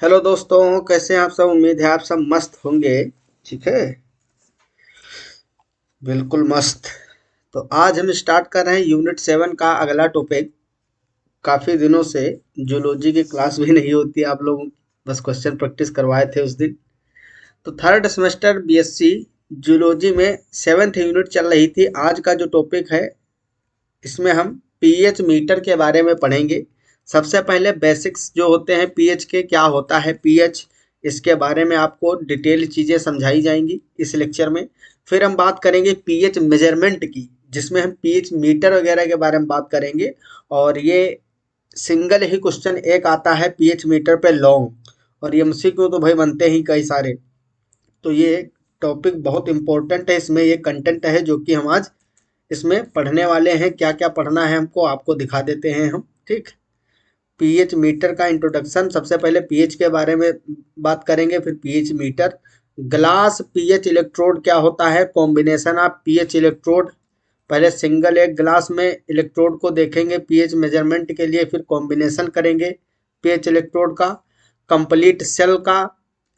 Hello दोस्तों, कैसे हैं आप सब। उम्मीद है आप सब मस्त होंगे। ठीक है, बिल्कुल मस्त। तो आज हम स्टार्ट कर रहे हैं यूनिट 7 का अगला टॉपिक। काफ़ी दिनों से जूलॉजी की क्लास भी नहीं होती, आप लोग बस क्वेश्चन प्रैक्टिस करवाए थे उस दिन। तो थर्ड सेमेस्टर बीएससी जूलॉजी में 7th यूनिट चल रही थी। आज का जो टॉपिक है, इसमें हम पीएच मीटर के बारे में पढ़ेंगे। सबसे पहले बेसिक्स जो होते हैं पीएच के, क्या होता है पीएच, इसके बारे में आपको डिटेल चीज़ें समझाई जाएंगी इस लेक्चर में। फिर हम बात करेंगे पीएच मेजरमेंट की, जिसमें हम पीएच मीटर वगैरह के बारे में बात करेंगे। और ये सिंगल ही क्वेश्चन एक आता है पीएच मीटर पे लॉन्ग, और एमसीक्यू तो भाई बनते ही कई सारे। तो ये टॉपिक बहुत इंपॉर्टेंट है, इसमें ये कंटेंट है जो कि हम आज इसमें पढ़ने वाले हैं। क्या क्या पढ़ना है हमको, आपको दिखा देते हैं हम। ठीक, पीएच मीटर का इंट्रोडक्शन। सबसे पहले पीएच के बारे में बात करेंगे, फिर pH meter. Glass pH electrode क्या होता है, कॉम्बिनेशन ऑफ पीएच इलेक्ट्रोड। पहले सिंगल एक ग्लास में इलेक्ट्रोड को देखेंगे पीएच मेजरमेंट के लिए, फिर कॉम्बिनेशन करेंगे पीएच इलेक्ट्रोड का। कंप्लीट सेल का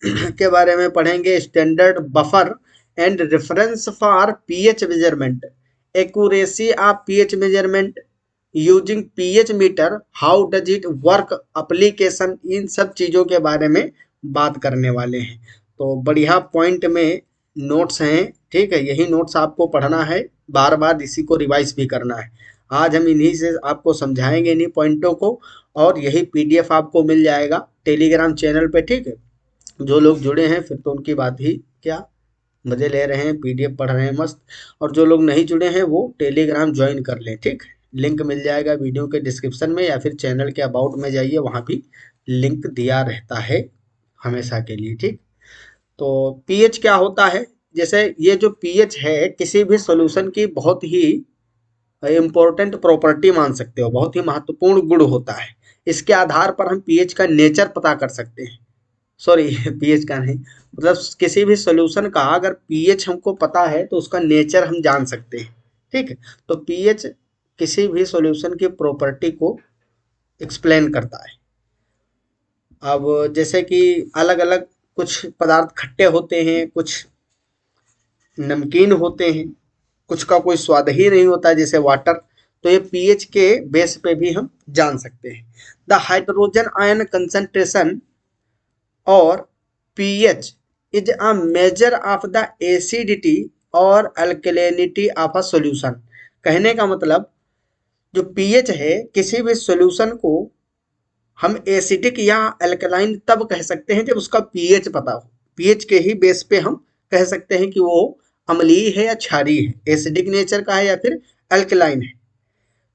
के बारे में पढ़ेंगे। Standard buffer and reference for pH measurement. Accuracy of pH measurement using pH meter, how does it work, application, इन सब चीज़ों के बारे में बात करने वाले हैं। तो बढ़िया पॉइंट में नोट्स हैं। ठीक है, यही नोट्स आपको पढ़ना है, बार बार इसी को रिवाइज भी करना है। आज हम इन्हीं से आपको समझाएंगे, इन्हीं पॉइंटों को। और यही पीडीएफ आपको मिल जाएगा टेलीग्राम चैनल पे। ठीक है, जो लोग जुड़े हैं फिर तो उनकी बात ही क्या, मज़े ले रहे हैं, पीडीएफ पढ़ रहे हैं मस्त। और जो लोग नहीं जुड़े हैं वो टेलीग्राम ज्वाइन कर लें। ठीक, लिंक मिल जाएगा वीडियो के डिस्क्रिप्शन में, या फिर चैनल के अबाउट में जाइए, वहाँ भी लिंक दिया रहता है हमेशा के लिए। ठीक, तो पीएच क्या होता है, जैसे ये जो पीएच है किसी भी सॉल्यूशन की बहुत ही इम्पोर्टेंट प्रॉपर्टी मान सकते हो, बहुत ही महत्वपूर्ण गुण होता है। इसके आधार पर हम पीएच का नेचर पता कर सकते हैं। सॉरी पीएच का नहीं, मतलब किसी भी सॉल्यूशन का अगर पीएच हमको पता है तो उसका नेचर हम जान सकते हैं। ठीक है, तो पीएच किसी भी सॉल्यूशन की प्रॉपर्टी को एक्सप्लेन करता है। अब जैसे कि अलग अलग कुछ पदार्थ खट्टे होते हैं, कुछ नमकीन होते हैं, कुछ का कोई स्वाद ही नहीं होता जैसे वाटर। तो ये पीएच के बेस पे भी हम जान सकते हैं। द हाइड्रोजन आयन कंसंट्रेशन और pH is a measure of the acidity और alkalinity of a solution। कहने का मतलब, जो pH है किसी भी सॉल्यूशन को हम एसिडिक या अल्कलाइन तब कह सकते हैं जब उसका pH पता हो। pH के ही बेस पे हम कह सकते हैं कि वो अम्लीय है या क्षारीय है, एसिडिक नेचर का है या फिर अल्कलाइन है।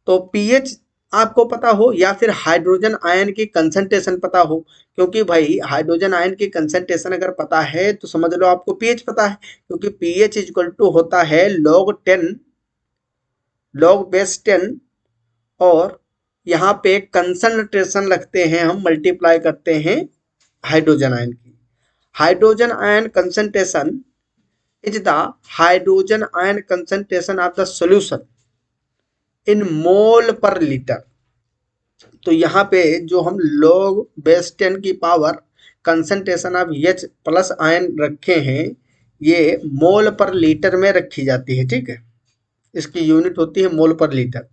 तो पीएच आपको पता हो या फिर हाइड्रोजन आयन की कंसंट्रेशन पता हो, क्योंकि भाई हाइड्रोजन आयन की कंसंट्रेशन अगर पता है तो समझ लो आपको पीएच पता है, क्योंकि पीएच इक्वल टू होता है log 10, log-10। और यहाँ पे कंसंट्रेशन लगते हैं, हम मल्टीप्लाई करते हैं हाइड्रोजन आयन की। Hydrogen ion concentration is the hydrogen ion concentration of the solution in mole per litre. तो यहाँ पे जो हम log-10 की power concentration of H plus ion रखे हैं, ये मोल पर लीटर में रखी जाती है। ठीक है, इसकी यूनिट होती है मोल per litre.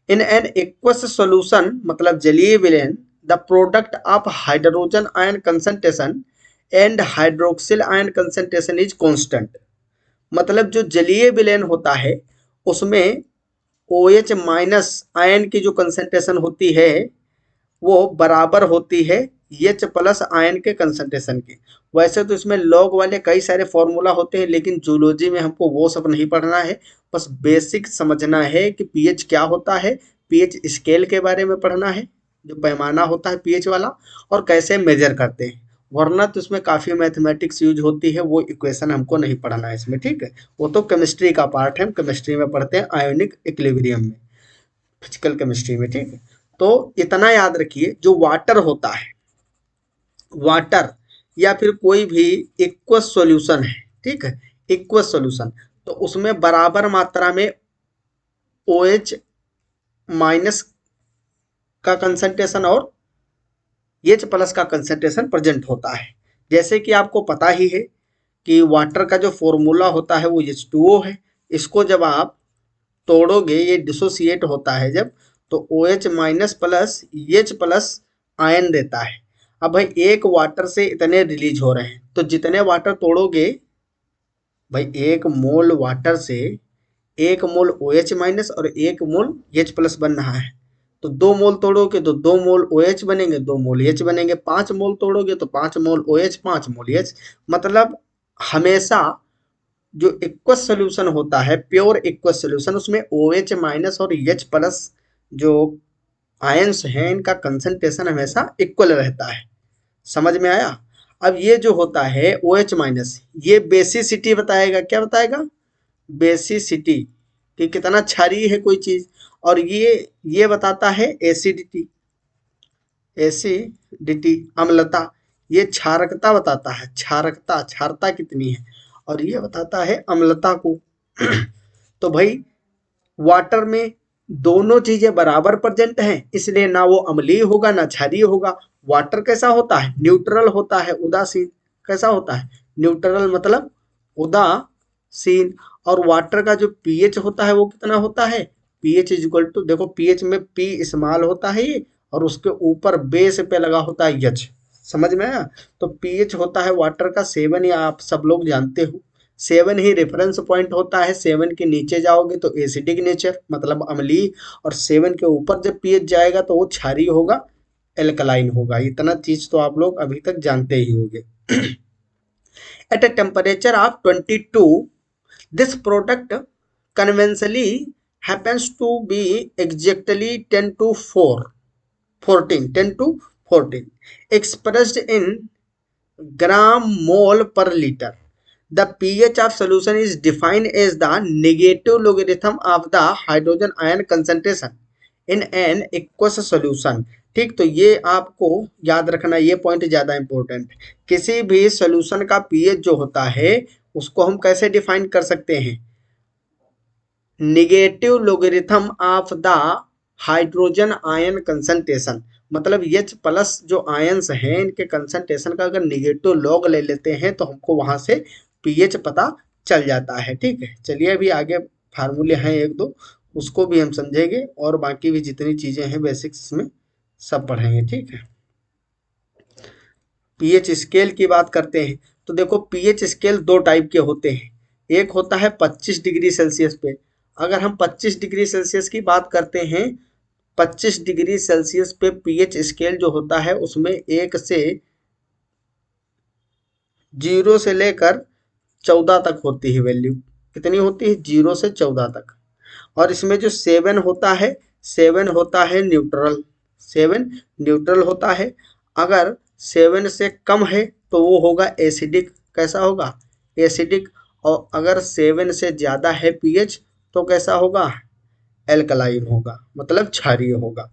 In an aqueous solution मतलब जलीय विलयन, the product of hydrogen ion concentration and hydroxyl ion concentration is constant. मतलब जो जलीय विलयन होता है उसमें OH माइनस आयन की जो कंसंट्रेशन होती है वो बराबर होती है H प्लस आयन के कंसंट्रेशन की। वैसे तो इसमें लॉग वाले कई सारे फॉर्मूला होते हैं, लेकिन जूलॉजी में हमको वो सब नहीं पढ़ना है। बस बेसिक समझना है कि पीएच क्या होता है, पीएच स्केल के बारे में पढ़ना है, जो पैमाना होता है पीएच वाला, और कैसे मेजर करते हैं। वरना तो इसमें काफ़ी मैथमेटिक्स यूज होती है, वो इक्वेशन हमको नहीं पढ़ना है इसमें। ठीक है, वो तो केमिस्ट्री का पार्ट है, हम केमिस्ट्री में पढ़ते हैं आयोनिक इक्विलिब्रियम में, फिजिकल केमिस्ट्री में। ठीक है, तो इतना याद रखिए, जो वाटर होता है, वाटर या फिर कोई भी एक्वस सॉल्यूशन है, ठीक है, एक्वस सॉल्यूशन, तो उसमें बराबर मात्रा में OH माइनस का कंसंट्रेशन और एच प्लस का कंसंट्रेशन प्रेजेंट होता है। जैसे कि आपको पता ही है कि वाटर का जो फॉर्मूला होता है वो H2O है। इसको जब आप तोड़ोगे, ये डिसोसिएट होता है जब, तो OH minus plus H plus ion देता है। अब भाई एक वाटर से इतने रिलीज हो रहे हैं, तो जितने वाटर तोड़ोगे, भाई एक मोल वाटर से एक मोल OH माइनस और एक मोल H प्लस बन रहा है। तो 2 मोल तोड़ोगे तो 2 मोल OH बनेंगे, 2 मोल H बनेंगे। 5 मोल तोड़ोगे तो 5 मोल OH, 5 मोल H। मतलब हमेशा जो एक्वस सोल्यूशन होता है, प्योर एक्वस सोल्यूशन, उसमें OH माइनस और H प्लस जो आयंस हैं, इनका कंसंट्रेशन हमेशा इक्वल रहता है। समझ में आया? अब ये जो होता है OH माइनस, ये बेसिसिटी बताएगा। क्या बताएगा? बेसिसिटी, कि कितना क्षारीय है कोई चीज। और ये बताता है एसिडिटी, एसिडिटी अम्लता। ये क्षारकता बताता है, क्षारकता, क्षारता कितनी है। और ये बताता है अम्लता को। तो भाई वाटर में दोनों चीजें बराबर प्रेजेंट हैं, इसलिए ना वो अम्लीय होगा ना क्षारीय होगा। वाटर कैसा होता है? न्यूट्रल होता है, उदासीन। कैसा होता है? न्यूट्रल मतलब उदासीन। और वाटर का जो पीएच होता है वो कितना होता है? पीएच इज इक्वल टू, देखो पीएच में पी स्मॉल होता है ये, और उसके ऊपर बेस पे लगा होता है एच। समझ में आया? तो पीएच होता है वाटर का 7, या आप सब लोग जानते हो 7 ही रेफरेंस पॉइंट होता है। 7 के नीचे जाओगे तो एसिडिक नेचर मतलब अम्लीय, और 7 के ऊपर जब पीएच जाएगा तो वो क्षारीय होगा, एल्कलाइन होगा। इतना चीज तो आप लोग अभी तक जानते ही होंगे। At a temperature of 22, this product conventionally happens to be exactly 10 to 4, 14, 10 to 14, expressed in gram mole per liter. The pH of solution is defined as the negative logarithm of the hydrogen ion concentration in an aqueous solution। ठीक, तो ये आपको याद रखना, ये point ज्यादा important है। किसी भी सोल्यूशन का पीएच जो होता है उसको हम कैसे डिफाइन कर सकते हैं? Negative logarithm of the hydrogen ion concentration. मतलब एच प्लस जो आयंस हैं इनके कंसंट्रेशन का अगर निगेटिव लॉग ले लेते हैं तो हमको वहां से पीएच पता चल जाता है। ठीक है, चलिए अभी आगे फार्मूले हैं एक दो, उसको भी हम समझेंगे, और बाकी भी जितनी चीजें हैं बेसिक्स में सब पढ़ेंगे। ठीक है, पीएच स्केल की बात करते हैं तो देखो पीएच स्केल दो टाइप के होते हैं। एक होता है 25 डिग्री सेल्सियस पे। अगर हम 25 डिग्री सेल्सियस की बात करते हैं, 25 डिग्री सेल्सियस पे पीएच स्केल जो होता है उसमें 1 से 0 से लेकर 14 तक होती है वैल्यू। कितनी होती है? 0 से 14 तक। और इसमें जो 7 होता है, 7 होता है न्यूट्रल, 7 न्यूट्रल होता है। अगर 7 से कम है तो वो होगा एसिडिक। कैसा होगा? एसिडिक। और अगर 7 से ज़्यादा है पीएच तो कैसा होगा? एल्कलाइन होगा, मतलब क्षारीय होगा।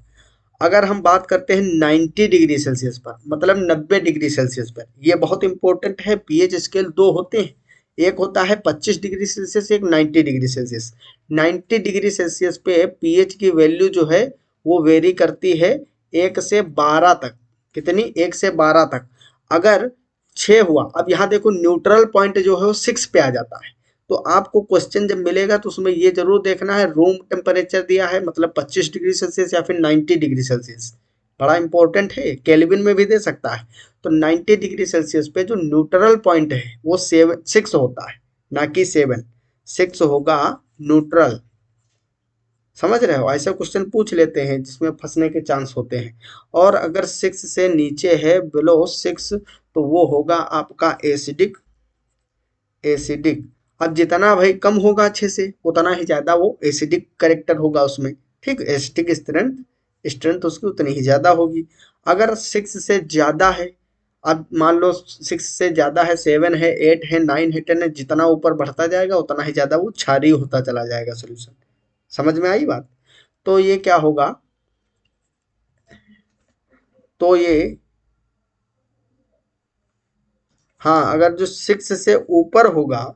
अगर हम बात करते हैं 90 डिग्री सेल्सियस पर, मतलब 90 डिग्री सेल्सियस पर, ये बहुत इंपॉर्टेंट है। पीएच स्केल दो होते हैं, एक होता है 25 डिग्री सेल्सियस, एक 90 डिग्री सेल्सियस। 90 डिग्री सेल्सियस पे पीएच की वैल्यू जो है वो वेरी करती है 1 से 12 तक। कितनी? 1 से 12 तक। अगर 6 हुआ, अब यहाँ देखो न्यूट्रल पॉइंट जो है वो 6 पे आ जाता है। तो आपको क्वेश्चन जब मिलेगा तो उसमें ये जरूर देखना है रूम टेम्परेचर दिया है, मतलब 25 डिग्री सेल्सियस या फिर 90 डिग्री सेल्सियस। बड़ा इंपॉर्टेंट है, केल्विन में भी दे सकता है। तो 90 डिग्री सेल्सियस पे जो न्यूट्रल पॉइंट है वो 6 होता है, ना कि 7। 6 होगा न्यूट्रल। समझ रहे हो? ऐसा क्वेश्चन पूछ लेते हैं जिसमें फंसने के चांस होते हैं। और अगर 6 से नीचे है, बिलो 6, तो वो होगा आपका एसिडिक। एसिडिक। अब जितना भाई कम होगा अच्छे से उतना ही ज्यादा वो एसिडिक करेक्टर होगा उसमें। ठीक, एसिडिक स्ट्रेंथ, स्ट्रेंथ उसकी उतनी ही ज्यादा होगी। अगर 6 से ज्यादा है, अब मान लो 6 से ज्यादा है, 7 है, 8 है, 9 है, 10 है, जितना ऊपर बढ़ता जाएगा उतना ही ज्यादा वो क्षारीय होता चला जाएगा सोल्यूशन। समझ में आई बात? तो ये क्या होगा? तो ये, हाँ, अगर जो 6 से ऊपर होगा,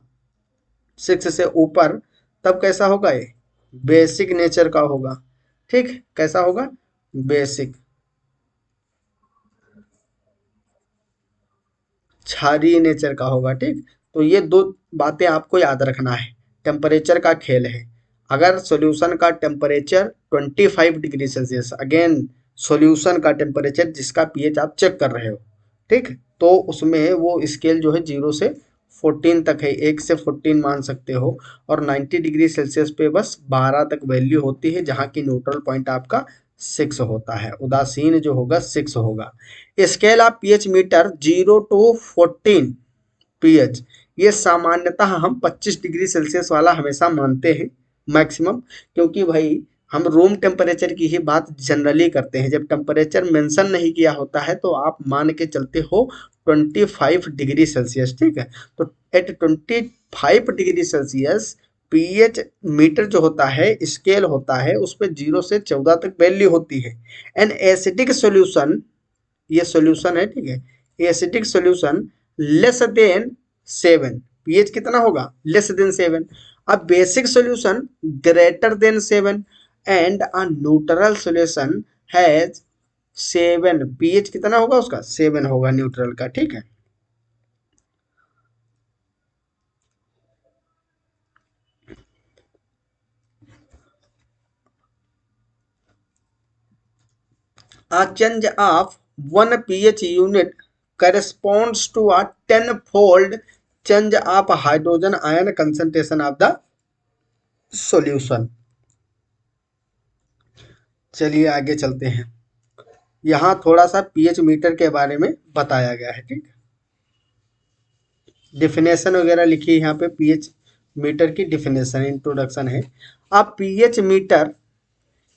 6 से ऊपर, तब कैसा होगा? ये बेसिक नेचर का होगा। ठीक, कैसा होगा? बेसिक। क्षारीय नेचर का होगा। ठीक, तो ये दो बातें आपको याद रखना है। टेम्परेचर का खेल है। अगर सॉल्यूशन का temperature 25 degree Celsius, again solution का टेम्परेचर जिसका पीएच आप चेक कर रहे हो, ठीक, तो उसमें वो स्केल जो है 0 से 14 तक है, 1 से 14 मान सकते हो। और 90 डिग्री सेल्सियस पे बस 12 तक वैल्यू होती है, जहाँ की न्यूट्रल पॉइंट आपका 6 होता है, उदासीन जो होगा 6 होगा। Scale of pH meter 0 to 14 pH, ये सामान्यतः हम 25 डिग्री सेल्सियस वाला हमेशा मानते हैं मैक्सिमम, क्योंकि भाई हम रूम टेम्परेचर की ही बात जनरली करते हैं। जब टेम्परेचर मेंशन नहीं किया होता है तो आप मान के चलते हो 25 डिग्री सेल्सियस। ठीक है, तो at 25 degree Celsius pH meter जो होता है, स्केल होता है, उस पर 0 से 14 तक वैल्यू होती है। एन एसिडिक सॉल्यूशन, ये सॉल्यूशन है, ठीक है, acidic solution less than 7, pH कितना होगा, less than 7। A basic solution greater than 7 and a neutral solution has 7, pH कितना होगा उसका, 7 होगा न्यूट्रल का। ठीक है, a change of 1 pH unit corresponds to a 10-fold change of hydrogen ion concentration of the solution। चलिए आगे चलते हैं। यहाँ थोड़ा सा पीएच मीटर के बारे में बताया गया है। ठीक, डिफिनेशन वगैरह लिखी है यहाँ पे, पीएच मीटर की डिफिनेशन इंट्रोडक्शन है। अब pH metre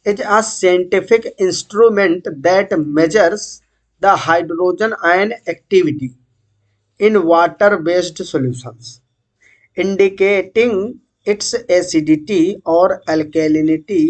is a scientific instrument that measures the hydrogen ion activity in water-based solutions, indicating its acidity or alkalinity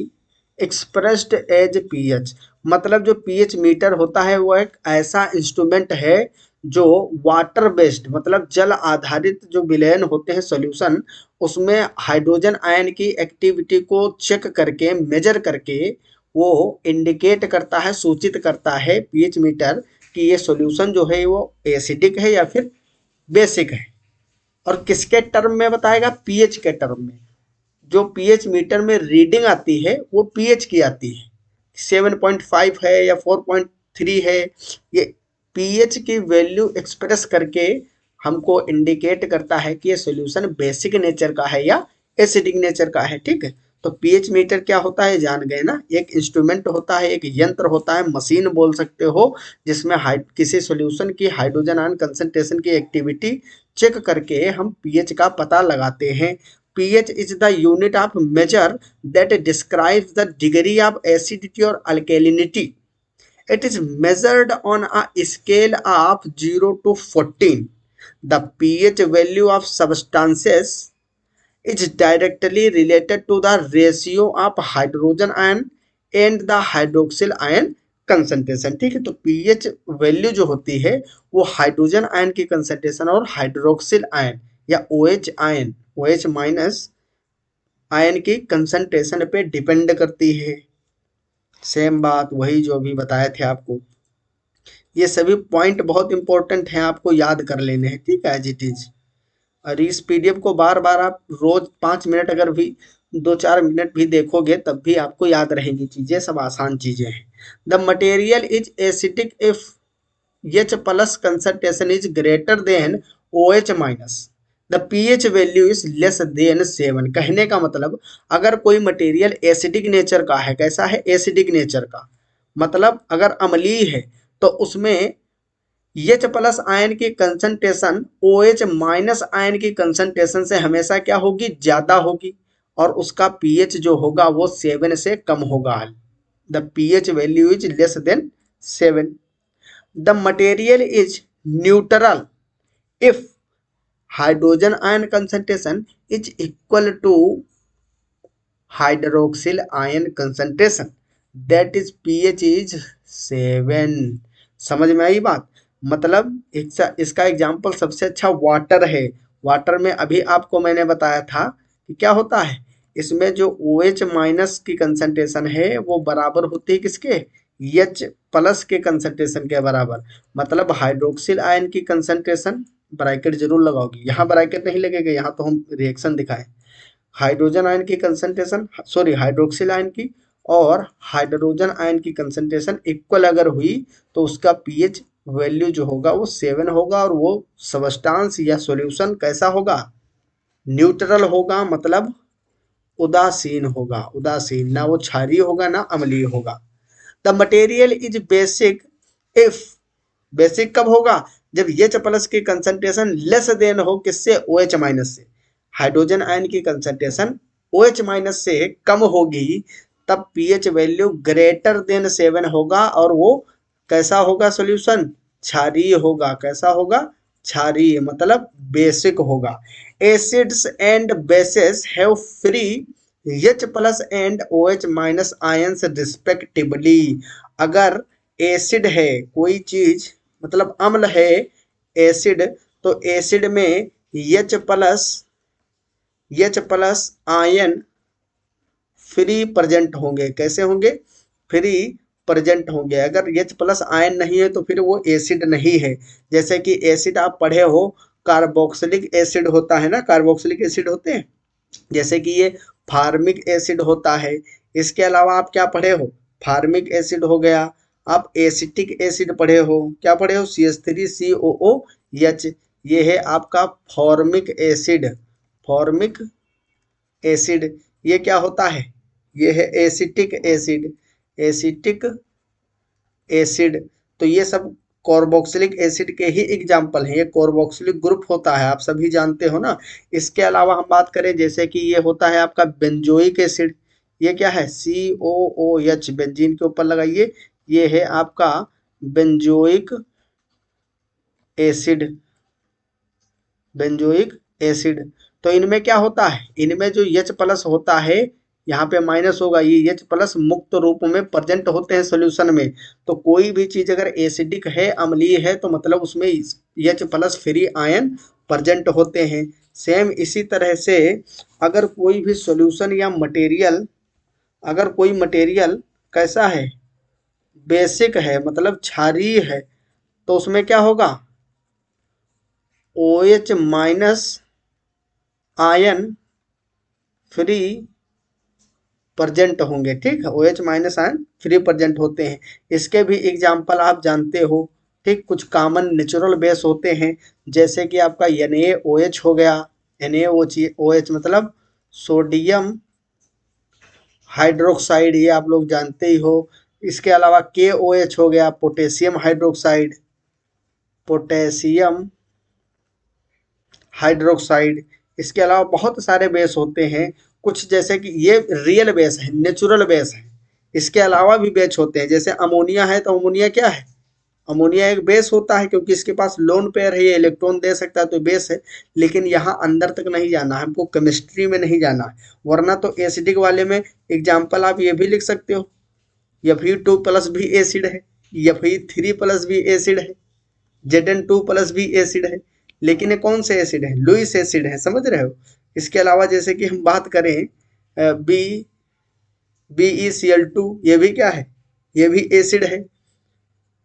expressed as pH। मतलब जो pH मीटर होता है वो एक ऐसा इंस्ट्रूमेंट है जो वाटर बेस्ड, मतलब जल आधारित जो विलयन होते हैं सॉल्यूशन, उसमें हाइड्रोजन आयन की एक्टिविटी को चेक करके, मेजर करके वो इंडिकेट करता है, सूचित करता है पीएच मीटर कि ये सॉल्यूशन जो है वो एसिडिक है या फिर बेसिक है। और किसके टर्म में बताएगा, पीएच के टर्म में। जो पीएच मीटर में रीडिंग आती है वो पीएच की आती है, 7.5 है या 4.3 है, ये पीएच की वैल्यू एक्सप्रेस करके हमको इंडिकेट करता है कि ये सॉल्यूशन बेसिक नेचर का है या एसिडिक नेचर का है। ठीक है, तो पीएच मीटर क्या होता है जान गए ना, एक इंस्ट्रूमेंट होता है, एक यंत्र होता है, मशीन बोल सकते हो, जिसमें किसी सॉल्यूशन की हाइड्रोजन आयन कंसंट्रेशन की एक्टिविटी चेक करके हम पीएच का पता लगाते हैं। pH is the unit of measure that describes the degree of acidity or alkalinity. It is measured on a scale of 0 to 14. The pH value of substances is directly related to the ratio of hydrogen ion and the hydroxyl ion concentration. ठीक है, तो pH value जो होती है वो hydrogen ion की concentration और hydroxyl ion या OH ion, OH minus ion की कंसंट्रेशन पे डिपेंड करती है। सेम बात वही जो अभी बताए थे आपको। ये सभी पॉइंट बहुत इंपॉर्टेंट हैं, आपको याद कर लेने हैं। ठीक है, एज इट इज। और इस पीडीएफ को बार बार आप रोज 5 मिनट अगर भी 2-4 मिनट भी देखोगे तब भी आपको याद रहेंगी चीजें, सब आसान चीजें हैं। The material is acidic if H plus concentration is greater than OH minus, the pH value is less than 7। कहने का मतलब अगर कोई मटेरियल एसिडिक नेचर का है, कैसा है, एसिडिक नेचर का, मतलब अगर अम्लीय है तो उसमें H प्लस आयन की कंसंट्रेशन OH माइनस आयन की कंसंट्रेशन से हमेशा क्या होगी, ज्यादा होगी, और उसका पीएच जो होगा वो 7 से कम होगा। The pH value is less than 7। The material is neutral if hydrogen ion concentration is equal to hydroxyl ion concentration, that is pH is 7। समझ में आई बात। मतलब इसका एग्जांपल सबसे अच्छा वाटर है। वाटर में अभी आपको मैंने बताया था कि क्या होता है, इसमें जो OH माइनस की कंसंट्रेशन है वो बराबर होती है किसके, H प्लस के कंसंट्रेशन के बराबर, मतलब हाइड्रोक्सिल आयन की कंसंट्रेशन, ब्रैकेट जरूर लगाओगी, यहाँ ब्रैकेट नहीं लगेगा, यहाँ तो हम रिएक्शन दिखाएं। हाइड्रोजन आयन की कंसंट्रेशन, सॉरी हाइड्रोक्सिल आयन की और हाइड्रोजन आयन की कंसंट्रेशन इक्वल अगर हुई तो उसका पीएच वैल्यू जो होगा वो 7 होगा, और वो सबस्टांस या सॉल्यूशन कैसा होगा, न्यूट्रल होगा, मतलब उदासीन होगा, उदासीन, ना वो क्षारीय होगा ना अम्लीय होगा। The material is basic if, basic कब होगा, जब H प्लस की कंसंट्रेशन लेस देन हो किससे, OH माइनस से। हाइड्रोजन आयन की कंसंट्रेशन OH माइनस से कम होगी तब पीएच वैल्यू ग्रेटर देन 7 होगा, और वो कैसा होगा सॉल्यूशन, क्षारीय होगा, कैसा होगा, क्षारीय, मतलब बेसिक होगा। Acids and bases have free H plus and OH minus ions respectively. अगर एसिड है कोई चीज, मतलब अम्ल है एसिड, तो एसिड में H plus ion free present होंगे, कैसे होंगे, फ्री प्रेजेंट होंगे। अगर H प्लस आयन नहीं है तो फिर वो एसिड नहीं है। जैसे कि एसिड आप पढ़े हो, कार्बोक्सिलिक एसिड होता है ना, कार्बोक्सिलिक एसिड होते हैं, जैसे कि ये फार्मिक एसिड होता है। इसके अलावा आप क्या पढ़े हो, फार्मिक एसिड हो गया, आप एसिटिक एसिड पढ़े हो, क्या पढ़े हो, CH3COOH, ये है आपका फॉर्मिक एसिड, फॉर्मिक एसिड। ये क्या होता है, ये है एसिटिक एसिड, एसिटिक एसिड। तो ये सब कार्बोक्सिलिक एसिड के ही एग्जाम्पल हैं, ये कार्बोक्सिलिक ग्रुप होता है, आप सभी जानते हो ना। इसके अलावा हम बात करें जैसे कि ये होता है आपका बेंजोइक एसिड, ये क्या है, COOH, बेंजीन के ऊपर लगाइए, ये है आपका बेंजोइक एसिड, बेंजोइक एसिड। तो इनमें क्या होता है, इनमें जो H प्लस होता है, यहाँ पे माइनस होगा, ये H प्लस मुक्त रूप में प्रेजेंट होते हैं सॉल्यूशन में। तो कोई भी चीज अगर एसिडिक है, अम्लीय है, तो मतलब उसमें H plus free ion present होते हैं। सेम इसी तरह से अगर कोई भी सॉल्यूशन या मटेरियल, अगर कोई मटेरियल कैसा है, बेसिक है, मतलब क्षारीय है, तो उसमें क्या होगा, OH minus ion free present होंगे, ठीक है, OH minus ion free present होते हैं। इसके भी एग्जाम्पल आप जानते हो, ठीक, कुछ कॉमन नेचुरल बेस होते हैं, जैसे कि आपका NaOH हो गया, NaOH मतलब सोडियम हाइड्रोक्साइड, ये आप लोग जानते ही हो। इसके अलावा KOH हो गया, पोटेशियम हाइड्रोक्साइड, पोटेशियम हाइड्रोक्साइड। इसके अलावा बहुत सारे बेस होते हैं, कुछ जैसे कि ये रियल बेस है, नेचुरल बेस है। इसके अलावा भी बेस होते हैं, जैसे अमोनिया है, तो अमोनिया क्या है, अमोनिया एक बेस होता है, क्योंकि इसके पास लोन पेयर है, ये इलेक्ट्रॉन दे सकता है, तो बेस है। लेकिन यहाँ अंदर तक नहीं जाना है हमको, केमिस्ट्री में नहीं जाना है, वरना तो एसिडिक वाले में एग्जाम्पल आप ये भी लिख सकते हो, Fe2 प्लस भी एसिड है, Fe3 प्लस भी एसिड है, Zn2 प्लस भी एसिड है। लेकिन ये कौन से एसिड है, लुईस एसिड है, समझ रहे हो। इसके अलावा जैसे कि हम बात करें बी BeCl2, ये भी क्या है, ये भी एसिड है।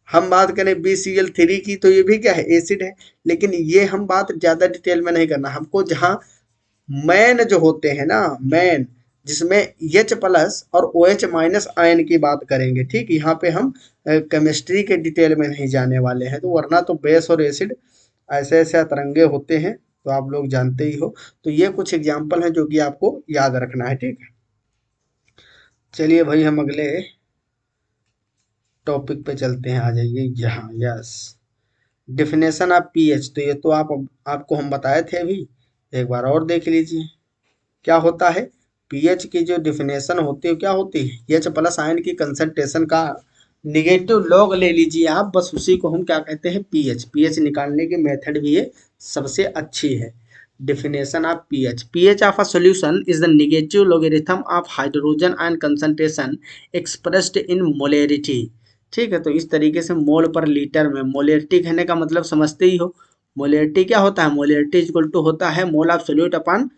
हम बात करें BCl3 की, तो ये भी क्या है, एसिड है। लेकिन ये हम बात ज्यादा डिटेल में नहीं करना हमको, जहाँ मैन जो होते हैं ना, मैन जिसमें H प्लस और OH माइनस आयन की बात करेंगे, ठीक, यहाँ पे हम केमिस्ट्री के डिटेल में नहीं जाने वाले हैं, तो वरना तो बेस और एसिड ऐसे ऐसे अतरंगे होते हैं, तो आप लोग जानते ही हो। तो ये कुछ एग्जाम्पल हैं जो कि आपको याद रखना है, ठीक है। चलिए भाई हम अगले टॉपिक पे चलते हैं, आ जाइए यहाँ, यस, डिफिनेशन ऑफ पीएच। तो ये तो आपको हम बताए थे अभी, एक बार और देख लीजिए क्या होता है। पीएच की जो डिफिनेशन होती है क्या होती है, एच प्लस आयन की कंसंट्रेशन का निगेटिव लॉग ले लीजिए आप, बस उसी को हम क्या कहते हैं, पीएच। पीएच निकालने की मेथड भी ये सबसे अच्छी है। Definition of pH, pH of a solution is the negative logarithm of hydrogen ion concentration expressed in molarity. ठीक है, तो इस तरीके से मोल पर लीटर में, मोलेरिटी कहने का मतलब समझते ही हो, मोलेरिटी क्या होता है, मोलेरिटी इक्वल टू होता है mole of solute upon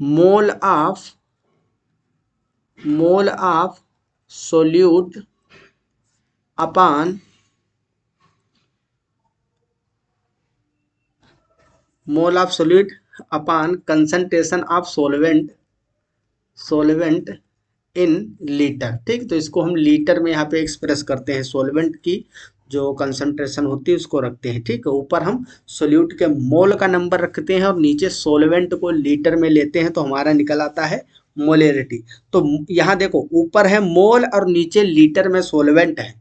mole of mole of solute upon mole of solute upon concentration of solvent in litre. ठीक, तो इसको हम लीटर में यहाँ पे एक्सप्रेस करते हैं, सोलवेंट की जो कंसंट्रेशन होती है उसको रखते हैं। ठीक है, ऊपर हम सोल्यूट के मोल का नंबर रखते हैं और नीचे सोलवेंट को लीटर में लेते हैं, तो हमारा निकल आता है मोलेरिटी। तो यहाँ देखो, ऊपर है मोल और नीचे लीटर में सोलवेंट है,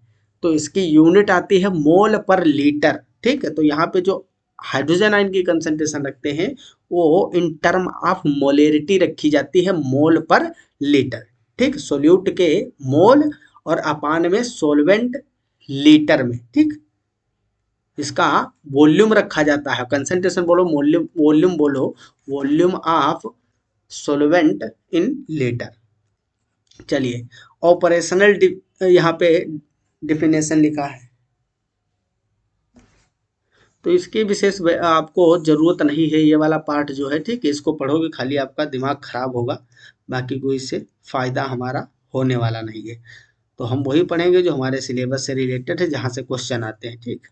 तो इसकी यूनिट आती है मोल पर लीटर। ठीक है, तो यहाँ पे जो हाइड्रोजन आयन की कंसंट्रेशन रखते हैं वो इन टर्म ऑफ मोलेरिटी रखी जाती है, मोल पर लीटर। ठीक, सोल्यूट के मोल और अपान में सोलवेंट लीटर में। ठीक, इसका वॉल्यूम रखा जाता है, कंसंट्रेशन बोलो वॉल्यूम बोलो, volume of solvent in litre. चलिए, ऑपरेशनल यहाँ पे डिफिनेशन लिखा है, तो इसकी विशेष आपको ज़रूरत नहीं है, ये वाला पार्ट जो है। ठीक है, इसको पढ़ोगे खाली आपका दिमाग खराब होगा, बाकी कोई इससे फ़ायदा हमारा होने वाला नहीं है। तो हम वही पढ़ेंगे जो हमारे सिलेबस से रिलेटेड है, जहाँ से क्वेश्चन आते हैं। ठीक,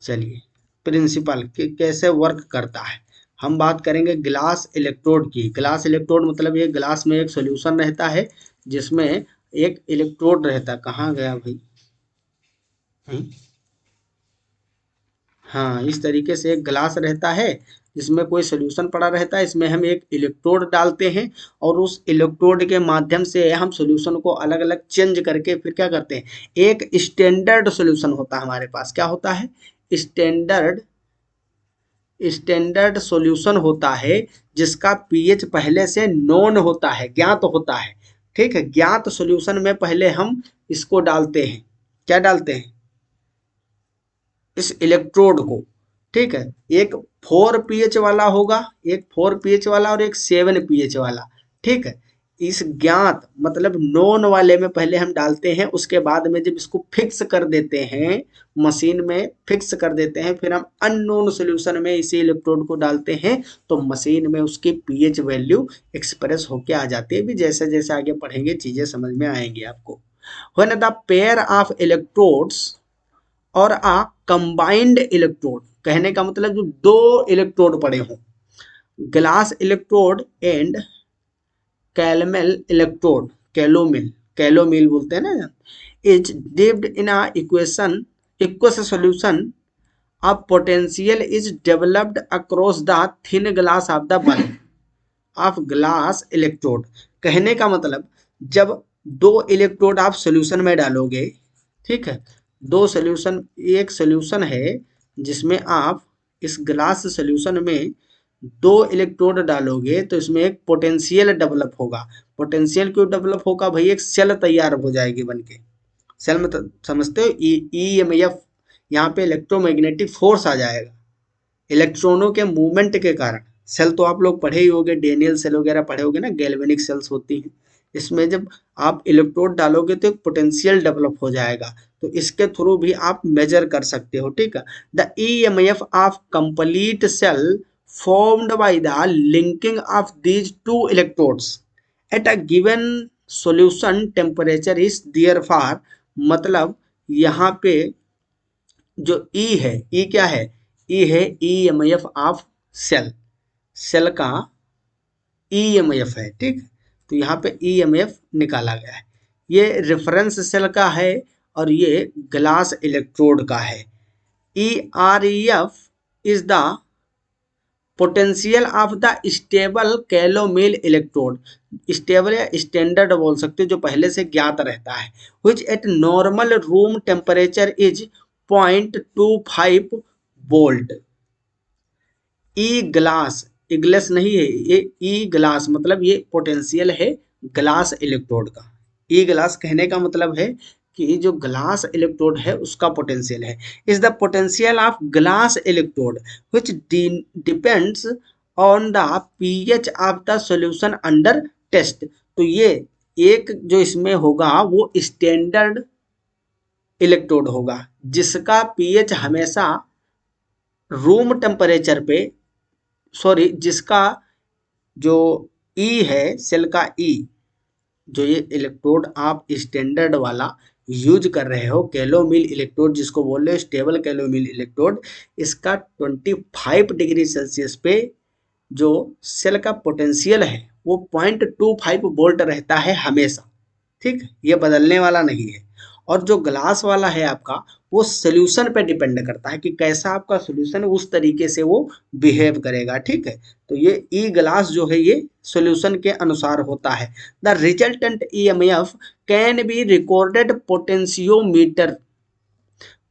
चलिए, प्रिंसिपल कैसे वर्क करता है, हम बात करेंगे ग्लास इलेक्ट्रोड की। ग्लास इलेक्ट्रोड मतलब ये ग्लास में एक सोल्यूशन रहता है जिसमें एक इलेक्ट्रोड रहता है। कहाँ गया भाई? हाँ, इस तरीके से एक ग्लास रहता है जिसमें कोई सोल्यूशन पड़ा रहता है, इसमें हम एक इलेक्ट्रोड डालते हैं और उस इलेक्ट्रोड के माध्यम से हम सोल्यूशन को अलग अलग चेंज करके फिर क्या करते हैं, एक स्टैंडर्ड सोल्यूशन होता है हमारे पास। क्या होता है? स्टैंडर्ड स्टैंडर्ड सॉल्यूशन होता है जिसका पीएच पहले से नोन होता है, ज्ञात होता है। ठीक है, ज्ञात सॉल्यूशन में पहले हम इसको डालते हैं, क्या डालते हैं, इस इलेक्ट्रोड को। ठीक है, एक 4 पीएच वाला होगा, एक 4 पीएच वाला और एक 7 पीएच वाला। ठीक है, इस ज्ञात मतलब नोन वाले में पहले हम डालते हैं, उसके बाद में जब इसको फिक्स कर देते हैं, मशीन में फिक्स कर देते हैं, फिर हम अननोन सॉल्यूशन में इसी इलेक्ट्रोड को डालते हैं, तो मशीन में उसकी पीएच वैल्यू एक्सप्रेस होके आ जाती है। भी जैसे जैसे आगे पढ़ेंगे चीजें समझ में आएंगी आपको। When the pair of electrodes और आ कंबाइंड इलेक्ट्रोड, कहने का मतलब जो दो इलेक्ट्रोड पड़े हों, ग्लास इलेक्ट्रोड एंड कैलमेल इलेक्ट्रोड, कैलोमिल बोलते हैं ना, is dipped in a equation equals solution of potential is developed across the thin glass of the bulb of glass electrode. कहने का मतलब, जब दो इलेक्ट्रोड आप सॉल्यूशन में डालोगे, ठीक है, दो सॉल्यूशन, एक सॉल्यूशन है जिसमें आप इस ग्लास सॉल्यूशन में दो इलेक्ट्रोड डालोगे तो इसमें एक पोटेंशियल डेवलप होगा। पोटेंशियल क्यों डेवलप होगा भाई? एक सेल तैयार हो जाएगी बनके। सेल में समझते हो, ईएमएफ, यहाँ पे इलेक्ट्रोमैग्नेटिक फोर्स आ जाएगा इलेक्ट्रॉनों के मूवमेंट के कारण। सेल तो आप लोग पढ़े ही होंगे, डेनियल सेल वगैरह पढ़े होंगे ना, गैल्वेनिक सेल्स होती हैं। इसमें जब आप इलेक्ट्रोड डालोगे तो एक पोटेंशियल डेवलप हो जाएगा, तो इसके थ्रू भी आप मेजर कर सकते हो। ठीक है, the EMF of complete cell formed by the linking of these two electrodes at a given solution temperature is therefore, मतलब यहाँ पे जो E है, E क्या है? E है ईएमएफ ऑफ सेल, सेल का ईएमएफ है। ठीक, तो यहाँ पे ईएमएफ निकाला गया है, ये रेफरेंस सेल का है और ये ग्लास इलेक्ट्रोड का है। E R E F is the potential of the stable calomel electrode, stable या स्टैंडर्ड बोल सकते हो, जो पहले से ज्ञात रहता है, which at normal room temperature is 0.25 volt. E glass, e glass नहीं है ये, ई ग्लास मतलब ये पोटेंशियल है ग्लास इलेक्ट्रोड का। ई ग्लास कहने का मतलब है कि जो ग्लास इलेक्ट्रोड है उसका पोटेंशियल है, is the potential of glass electrode which depends on the pH of the solution under test. तो ये एक जो इसमें होगा वो स्टैंडर्ड इलेक्ट्रोड होगा जिसका पीएच हमेशा रूम टेम्परेचर पे, सॉरी, जिसका जो ई है सेल का ई, जो ये इलेक्ट्रोड आप स्टैंडर्ड वाला यूज कर रहे हो, कैलोमिल इलेक्ट्रोड जिसको बोल रहे हो, स्टेबल कैलोमिल इलेक्ट्रोड, इसका 25 डिग्री सेल्सियस पे जो सेल का पोटेंशियल है वो 0.25 वोल्ट रहता है हमेशा। ठीक, ये बदलने वाला नहीं है। और जो ग्लास वाला है आपका, वो सोल्यूशन पे डिपेंड करता है कि कैसा आपका सोल्यूशन, उस तरीके से वो बिहेव करेगा। ठीक है, तो ये ई ग्लास जो है ये सोल्यूशन के अनुसार होता है। The resultant EMF can be recorded potentiometer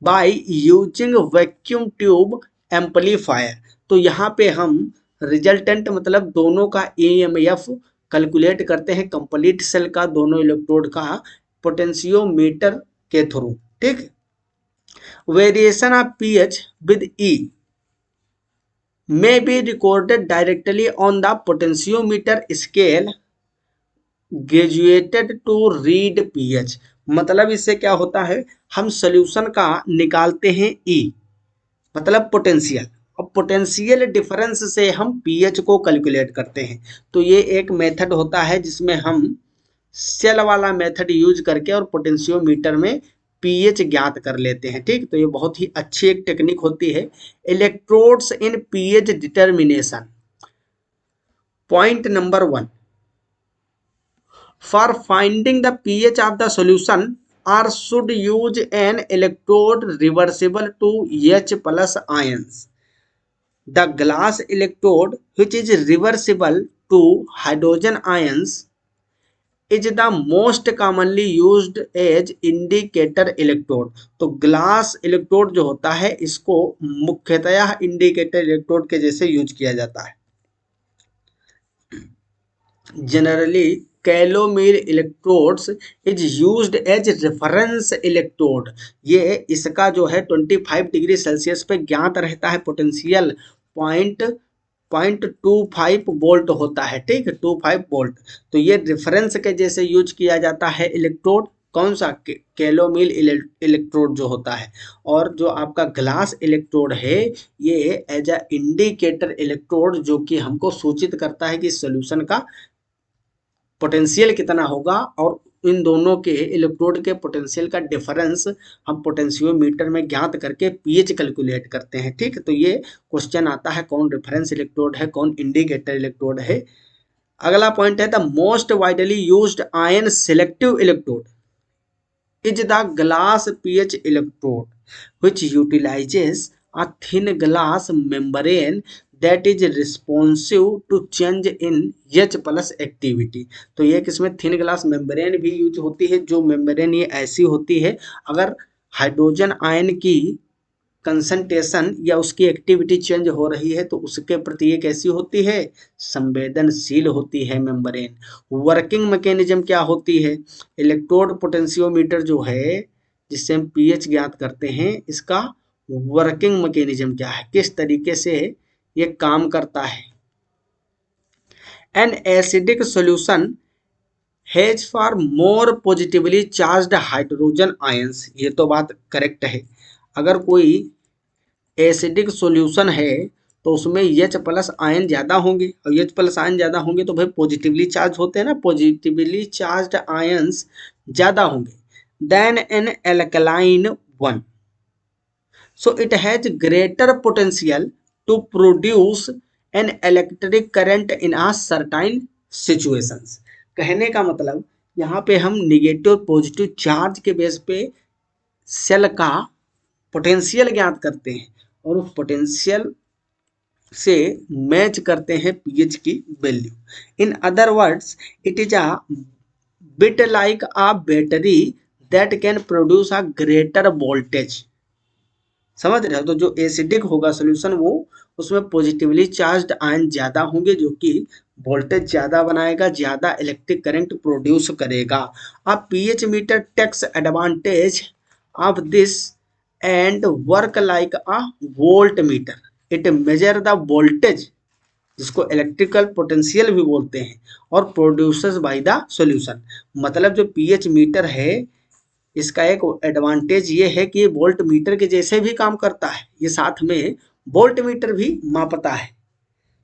by using vacuum tube amplifier. तो यहाँ पे हम रिजल्टेंट मतलब दोनों का ईएमएफ कैलकुलेट करते हैं, कंप्लीट सेल का, दोनों इलेक्ट्रोड का पोटेंशियोमीटर के थ्रू। ठीक, variation of pH with E may be recorded directly on the potentiometer scale graduated to read pH। मतलब इससे क्या होता है, हम सॉल्यूशन का निकालते हैं E मतलब पोटेंशियल, और पोटेंशियल डिफरेंस से हम पीएच को कैलकुलेट करते हैं। तो ये एक मेथड होता है जिसमें हम सेल वाला मेथड यूज करके और पोटेंशियोमीटर में पीएच ज्ञात कर लेते हैं। ठीक, तो ये बहुत ही अच्छी एक टेक्निक होती है। Electrodes in pH determination. Point number 1, for finding the pH of the solution or should use an electrode reversible to H plus ions. The glass electrode which is reversible to hydrogen ions is the most commonly used as indicator electrode। तो glass electrode जो होता है इसको मुख्यतः indicator electrode के जैसे use किया जाता है। Generally calomel electrodes is used as reference electrode. ये इसका जो है 25 डिग्री सेल्सियस पे ज्ञात रहता है पोटेंशियल 0.25 वोल्ट होता है। ठीक, 25 वोल्ट। तो ये रेफरेंस के जैसे यूज किया जाता है इलेक्ट्रोड, कौन सा, कैलोमिल इलेक्ट्रोड जो होता है। और जो आपका ग्लास इलेक्ट्रोड है ये एज अ इंडिकेटर इलेक्ट्रोड, जो कि हमको सूचित करता है कि सॉल्यूशन का पोटेंशियल कितना होगा, और इन दोनों के इलेक्ट्रोड के पोटेंशियल का डिफरेंस हम पोटेंशियोमीटर में ज्ञात करके पीएच कैलकुलेट करते हैं। ठीक, तो ये क्वेश्चन आता है कौन रेफरेंस इलेक्ट्रोड है, कौन इंडिकेटर इलेक्ट्रोड है। अगला पॉइंट है the most widely used ion selective electrode is the glass pH electrode which utilizes a thin glass membrane that is responsive to change in H plus activity। तो ये किसमें thin glass membrane भी use होती है, जो membrane ये ऐसी होती है अगर हाइड्रोजन आयन की कंसंट्रेशन या उसकी एक्टिविटी चेंज हो रही है तो उसके प्रति ये कैसी होती है, संवेदनशील होती है मेम्ब्रेन। वर्किंग मैकेनिज्म क्या होती है, इलेक्ट्रोड पोटेंशियोमीटर जो है जिससे हम पीएच ज्ञात करते हैं, इसका वर्किंग मैकेनिज्म क्या है, किस तरीके से ये काम करता है। An acidic solution has for more positively charged hydrogen ions. ये तो बात करेक्ट है, अगर कोई एसिडिक सॉल्यूशन है तो उसमें H प्लस आयन ज़्यादा होंगे, और H प्लस आयन ज़्यादा होंगे तो भाई पॉजिटिवली चार्ज होते हैं ना, पॉजिटिवली चार्ज्ड आयंस ज़्यादा होंगे than an alkaline one. So it has greater potential to produce an electric current in a certain situations. कहने का मतलब यहाँ पे हम निगेटिव पॉजिटिव चार्ज के बेस पे सेल का पोटेंशियल ज्ञात करते हैं और उस पोटेंशियल से मैच करते हैं पीएच की value. In other words it is a bit like a battery that can produce a greater voltage. समझ रहे हो, तो जो एसिडिक होगा सोल्यूशन वो उसमें पॉजिटिवली चार्ज्ड आयन ज़्यादा होंगे जो कि वोल्टेज ज़्यादा बनाएगा, ज़्यादा इलेक्ट्रिक करंट प्रोड्यूस करेगा। अब pH meter takes advantage of this and work like a voltmeter. It measure the voltage जिसको इलेक्ट्रिकल पोटेंशियल भी बोलते हैं और प्रोड्यूसर्स बाय द सॉल्यूशन। मतलब जो पीएच मीटर है इसका एक एडवांटेज ये है कि ये वोल्ट मीटर के जैसे भी काम करता है, ये साथ में वोल्ट मीटर भी मापता है।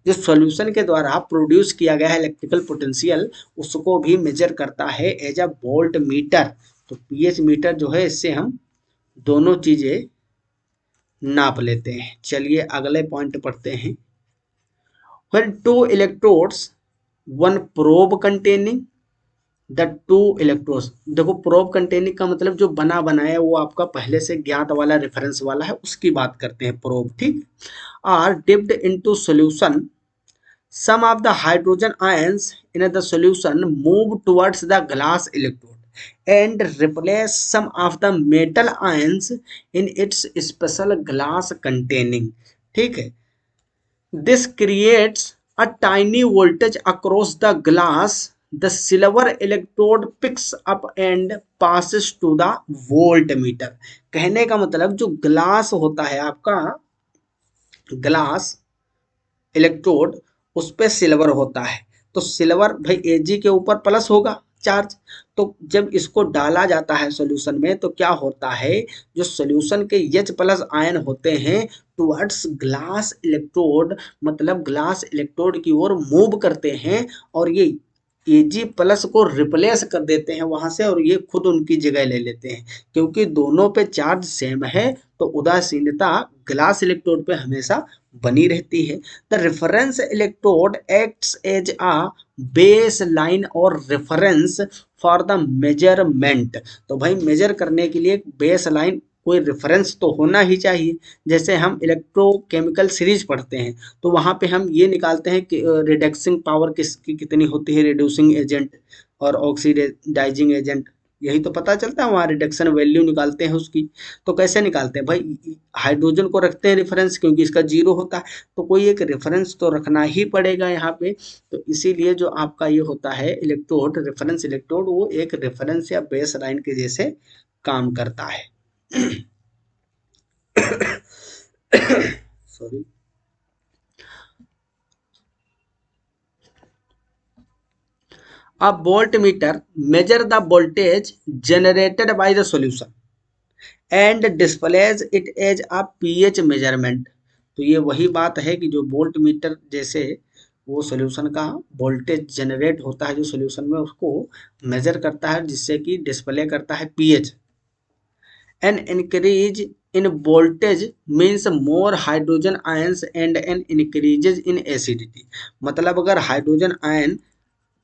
जो सॉल्यूशन के द्वारा प्रोड्यूस किया गया है इलेक्ट्रिकल पोटेंशियल उसको भी मेजर करता है एज अ वोल्ट मीटर। तो पीएच मीटर जो है इससे हम दोनों चीजें नाप लेते हैं। चलिए अगले पॉइंट पढ़ते हैं। When two electrodes, one probe containing the two electrodes. देखो प्रोब कंटेनिंग का मतलब जो बना बनाया वो आपका पहले से ज्ञात वाला रेफरेंस वाला है उसकी बात करते हैं प्रोब, ठीक। Are dipped into solution, some of the hydrogen ions in the solution move towards the glass electrode and replace some of the metal ions in its special glass containing, ठीक है। This creates a tiny voltage across the glass. The silver electrode picks up and passes to the voltmeter। कहने का मतलब जो glass होता है आपका, glass electrode, उस पे सिल्वर होता है। तो सिल्वर भाई एजी के ऊपर प्लस होगा चार्ज। तो जब इसको डाला जाता है सॉल्यूशन में तो क्या होता है, जो सॉल्यूशन के H प्लस आयन होते हैं टुवर्ड्स ग्लास इलेक्ट्रोड, मतलब ग्लास इलेक्ट्रोड की ओर मूव करते हैं और ये एजी प्लस को रिप्लेस कर देते हैं वहां से और ये खुद उनकी जगह ले लेते हैं। क्योंकि दोनों पे चार्ज सेम है तो उदासीनता ग्लास इलेक्ट्रोड पे हमेशा बनी रहती है। The reference electrode acts as a base line और रेफरेंस फॉर द मेजरमेंट। तो भाई मेजर करने के लिए बेस लाइन, कोई रेफरेंस तो होना ही चाहिए। जैसे हम इलेक्ट्रोकेमिकल सीरीज पढ़ते हैं तो वहाँ पे हम ये निकालते हैं कि रिडक्सिंग पावर किसकी कितनी होती है, रिड्यूसिंग एजेंट और ऑक्सीडाइजिंग एजेंट, यही तो पता चलता है। वहाँ रिडक्शन वैल्यू निकालते हैं उसकी। तो कैसे निकालते हैं भाई, हाइड्रोजन को रखते हैं रेफरेंस क्योंकि इसका जीरो होता है तो कोई एक रेफरेंस तो रखना ही पड़ेगा यहाँ पे। तो इसीलिए जो आपका ये होता है इलेक्ट्रोड, रेफरेंस इलेक्ट्रोड, वो एक रेफरेंस या बेस लाइन के जैसे काम करता है। Sorry. A voltmeter measure the voltage generated by the solution and displays it as a pH measurement। तो ये वही बात है कि जो वोल्ट मीटर जैसे वो सॉल्यूशन का वोल्टेज जनरेट होता है जो सॉल्यूशन में उसको मेजर करता है जिससे कि डिस्प्ले करता है pH. An increase in voltage means more hydrogen ions and an increases in acidity. मतलब अगर हाइड्रोजन आयन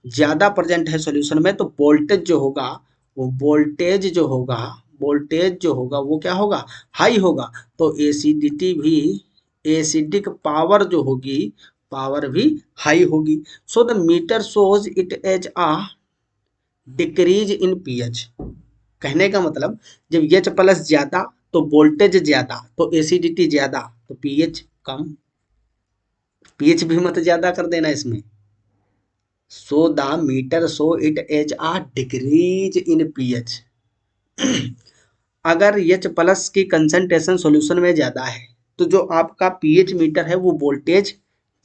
ज़्यादा प्रेजेंट है सॉल्यूशन में तो वोल्टेज जो होगा, वो वोल्टेज जो होगा वो क्या होगा, हाई होगा। तो एसिडिटी भी, एसिडिक पावर जो होगी, पावर भी हाई होगी। So the meter shows it as a decrease in pH. कहने का मतलब जब एच प्लस ज्यादा तो वोल्टेज ज्यादा तो एसिडिटी ज्यादा तो पीएच कम। पीएच भी मत ज्यादा कर देना इसमें। So the meter show it as a decrease in pH. अगर एच प्लस की कंसंट्रेशन सॉल्यूशन में ज़्यादा है तो जो आपका पीएच मीटर है वो वोल्टेज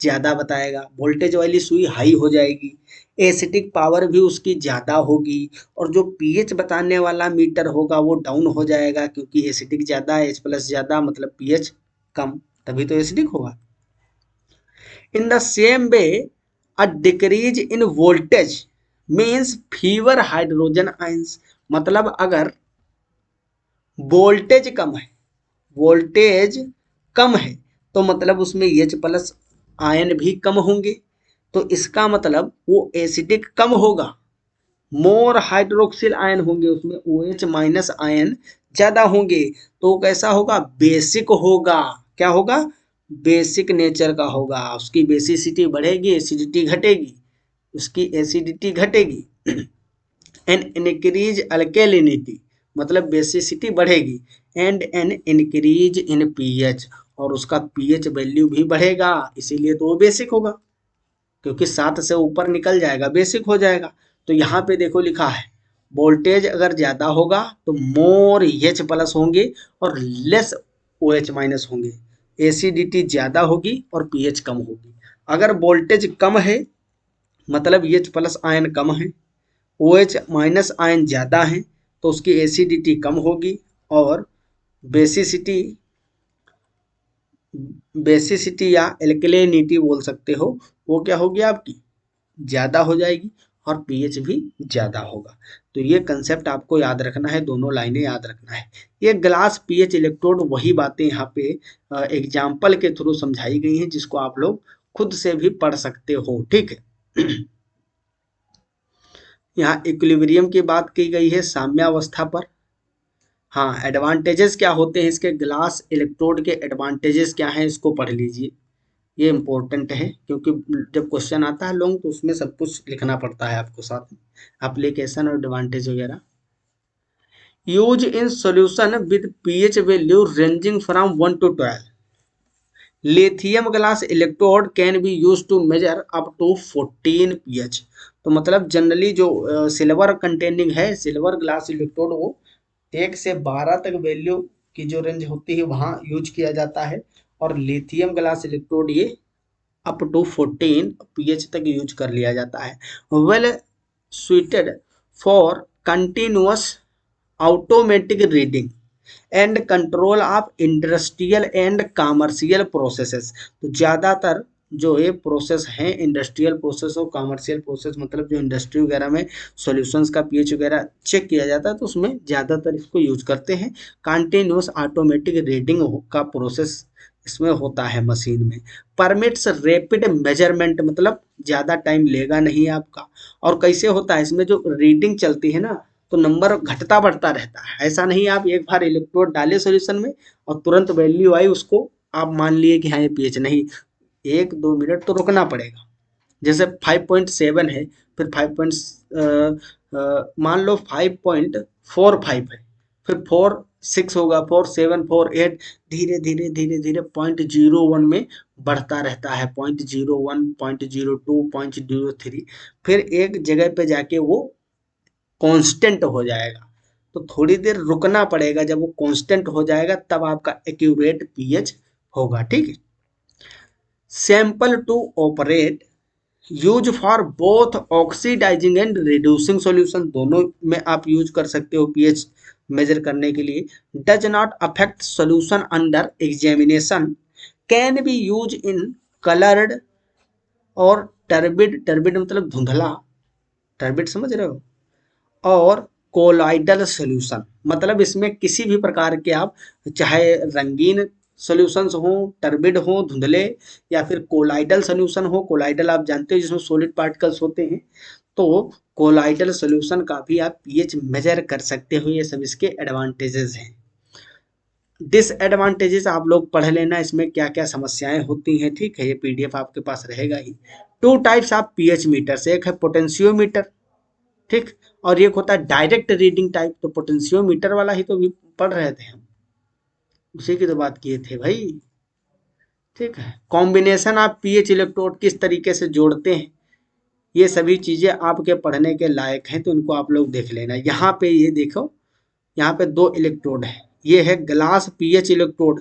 ज़्यादा बताएगा, वोल्टेज वाली सुई हाई हो जाएगी, एसिटिक पावर भी उसकी ज़्यादा होगी। और जो पीएच बताने वाला मीटर होगा वो डाउन हो जाएगा क्योंकि एसिटिक ज़्यादा है, एच प्लस ज़्यादा मतलब पीएच कम, तभी तो एसिडिक होगा। In the same way a decrease in voltage means fever hydrogen ions. मतलब अगर वोल्टेज कम है, वोल्टेज कम है तो मतलब उसमें एच प्लस आयन भी कम होंगे। तो इसका मतलब वो एसिडिक कम होगा, मोर हाइड्रोक्सिल आयन होंगे उसमें, ओ एच माइनस आयन ज़्यादा होंगे। तो कैसा होगा, बेसिक होगा। क्या होगा, बेसिक नेचर का होगा। उसकी बेसिसिटी बढ़ेगी, एसिडिटी घटेगी, उसकी एसिडिटी घटेगी। एन इंक्रीज अल्केलिनिटी मतलब बेसिसिटी बढ़ेगी, and N increase in pH और उसका पीएच वैल्यू भी बढ़ेगा, इसीलिए तो वो बेसिक होगा क्योंकि 7 से ऊपर निकल जाएगा बेसिक हो जाएगा। तो यहाँ पे देखो लिखा है वोल्टेज अगर ज़्यादा होगा तो मोर एच प्लस होंगे और लेस ओ एच माइनस होंगे, एसिडिटी ज़्यादा होगी और पीएच कम होगी। अगर वोल्टेज कम है मतलब एच प्लस आयन कम है, ओ एच माइनस आयन ज़्यादा है तो उसकी एसिडिटी कम होगी और बेसिसिटी बेसिसिटी या एल्कलिनिटी बोल सकते हो, वो क्या होगी आपकी, ज़्यादा हो जाएगी, और पीएच भी ज़्यादा होगा। तो ये कंसेप्ट आपको याद रखना है, दोनों लाइनें याद रखना है। ये ग्लास पीएच इलेक्ट्रोड वही बातें यहाँ पे एग्जाम्पल के थ्रू समझाई गई हैं, जिसको आप लोग खुद से भी पढ़ सकते हो, ठीक है। यहाँ इक्विलिब्रियम की बात की गई है साम्यावस्था पर। हाँ, एडवांटेजेस क्या होते हैं इसके, ग्लास इलेक्ट्रोड के एडवांटेजेस क्या हैं इसको पढ़ लीजिए। ये इम्पोर्टेंट है, क्योंकि जब क्वेश्चन आता है लॉन्ग तो उसमें सब कुछ लिखना पड़ता है आपको साथ में, एप्लीकेशन और एडवांटेज वगैरह। Use in solution with pH value ranging from 1 to 12। Lithium glass electrode can be use to measure up to 14 pH. तो मतलब जनरली जो सिल्वर कंटेनिंग है, सिल्वर ग्लास इलेक्ट्रोड, वो 1 से 12 तक वैल्यू की जो रेंज होती है वहाँ यूज किया जाता है, और लिथियम ग्लास इलेक्ट्रोड ये अप टू 14 पीएच तक यूज कर लिया जाता है। Well suited for continuous automatic reading and control of industrial and commercial processes. तो ज़्यादातर जो ये प्रोसेस हैं, इंडस्ट्रियल प्रोसेस और कमर्शियल प्रोसेस, मतलब जो इंडस्ट्री वगैरह में सॉल्यूशंस का पीएच वगैरह चेक किया जाता है, तो उसमें ज़्यादातर इसको यूज करते हैं। कंटिन्यूस ऑटोमेटिक रीडिंग का प्रोसेस इसमें होता है मशीन में। परमिट्स रैपिड मेजरमेंट, मतलब ज़्यादा टाइम लेगा नहीं आपका। और कैसे होता है इसमें, जो रीडिंग चलती है ना, तो नंबर घटता बढ़ता रहता है। ऐसा नहीं आप एक बार इलेक्ट्रोड डाले सॉल्यूशन में और तुरंत वैल्यू आई, उसको आप मान लिए कि हाँ ये पीएच, नहीं, 1-2 मिनट तो रुकना पड़ेगा। जैसे 5.7 है, फिर 5. मान लो 5.45 है, फिर 4.6 होगा, 4.7, 4.8, धीरे धीरे धीरे धीरे 0.01 में बढ़ता रहता है, 0.01, 0.02, 0.03, फिर एक जगह पे जाके वो कांस्टेंट हो जाएगा। तो थोड़ी देर रुकना पड़ेगा, जब वो कांस्टेंट हो जाएगा तब आपका एक्यूरेट पीएच होगा, ठीक है। Sample to operate, use for both oxidizing and reducing solution, दोनों में आप यूज कर सकते हो पीएच मेजर करने के लिए। Does not affect solution under examination, can be use in coloured और टर्बिड, टर्बिड मतलब धुंधला, टर्बिड समझ रहे हो, और कोलाइडल सॉल्यूशन, मतलब इसमें किसी भी प्रकार के आप, चाहे रंगीन सॉल्यूशंस हो, टर्बिड हो, धुंधले, या फिर कोलाइडल सॉल्यूशन हो। कोलाइडल आप जानते हो जिसमें सॉलिड पार्टिकल्स होते हैं, तो कोलाइडल सॉल्यूशन का भी आप पीएच मेजर कर सकते हो। ये सब इसके एडवांटेजेस हैं। डिसएडवांटेजेस आप लोग पढ़ लेना, इसमें क्या क्या समस्याएं होती हैं, ठीक है, ये पीडीएफ आपके पास रहेगा ही। 2 टाइप्स ऑफ पीएच मीटर्स, एक है पोटेंशियोमीटर, ठीक, और एक होता है डायरेक्ट रीडिंग टाइप। तो पोटेंशियोमीटर वाला ही तो भी पढ़ रहे थे हम, उसी की तो बात किए थे भाई, ठीक है। कॉम्बिनेशन ऑफ पीएच इलेक्ट्रोड किस तरीके से जोड़ते हैं, ये सभी चीजें आपके पढ़ने के लायक हैं, तो इनको आप लोग देख लेना। यहाँ पे ये देखो, यहाँ पे 2 इलेक्ट्रोड है, ये है ग्लास पीएच इलेक्ट्रोड,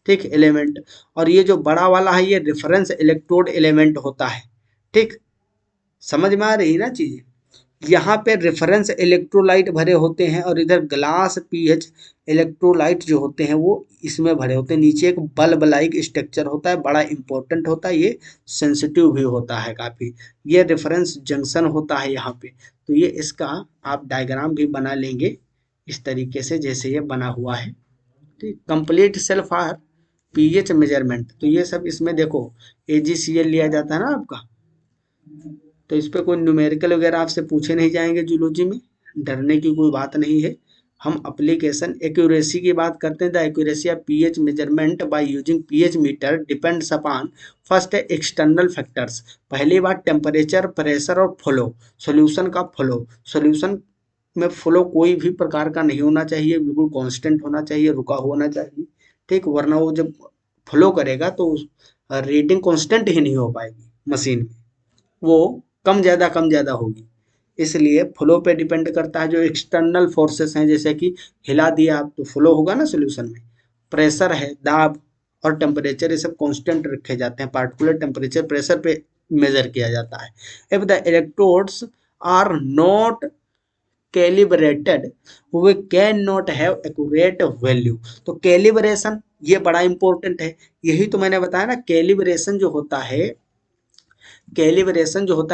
ठीक, एलिमेंट, और ये जो बड़ा वाला है ये रेफरेंस इलेक्ट्रोड एलिमेंट होता है, ठीक। समझ में आ रही ना चीजें। यहाँ पे रेफरेंस इलेक्ट्रोलाइट भरे होते हैं, और इधर ग्लास पीएच इलेक्ट्रोलाइट जो होते हैं वो इसमें भरे होते हैं। नीचे एक बल्ब लाइक स्ट्रक्चर होता है, बड़ा इंपॉर्टेंट होता है, ये सेंसिटिव भी होता है काफ़ी। ये रेफरेंस जंक्शन होता है यहाँ पे। तो ये इसका आप डायग्राम भी बना लेंगे इस तरीके से जैसे ये बना हुआ है, ठीक। Complete self are pH measurement, तो ये सब इसमें देखो, एजीसीएल लिया जाता है ना आपका, तो इस पे कोई न्यूमेरिकल वगैरह आपसे पूछे नहीं जाएंगे जूलॉजी में, डरने की कोई बात नहीं है। हम एप्लीकेशन एक्यूरेसी की बात करते हैं। The accuracy of pH measurement by using pH metre depends upon, first है एक्सटर्नल फैक्टर्स, पहली बात टेम्परेचर, प्रेशर और फ्लो, सॉल्यूशन का फ्लो। सॉल्यूशन में फ्लो कोई भी प्रकार का नहीं होना चाहिए, बिल्कुल कांस्टेंट होना चाहिए, रुका होना चाहिए, ठीक, वरना वो जब फ्लो करेगा तो रीडिंग कांस्टेंट ही नहीं हो पाएगी मशीन में, वो कम ज़्यादा होगी। इसलिए फ्लो पे डिपेंड करता है। जो एक्सटर्नल फोर्सेस हैं, जैसे कि हिला दिया आप तो फ्लो होगा ना सॉल्यूशन में। प्रेशर है, दाब और टेम्परेचर, ये सब कांस्टेंट रखे जाते हैं, पार्टिकुलर टेम्परेचर प्रेशर पे मेजर किया जाता है। If the electrodes are not calibrated we can not have accurate value. तो कैलिब्रेशन ये बड़ा इंपॉर्टेंट है। यही तो मैंने बताया ना, कैलिब्रेशन जो होता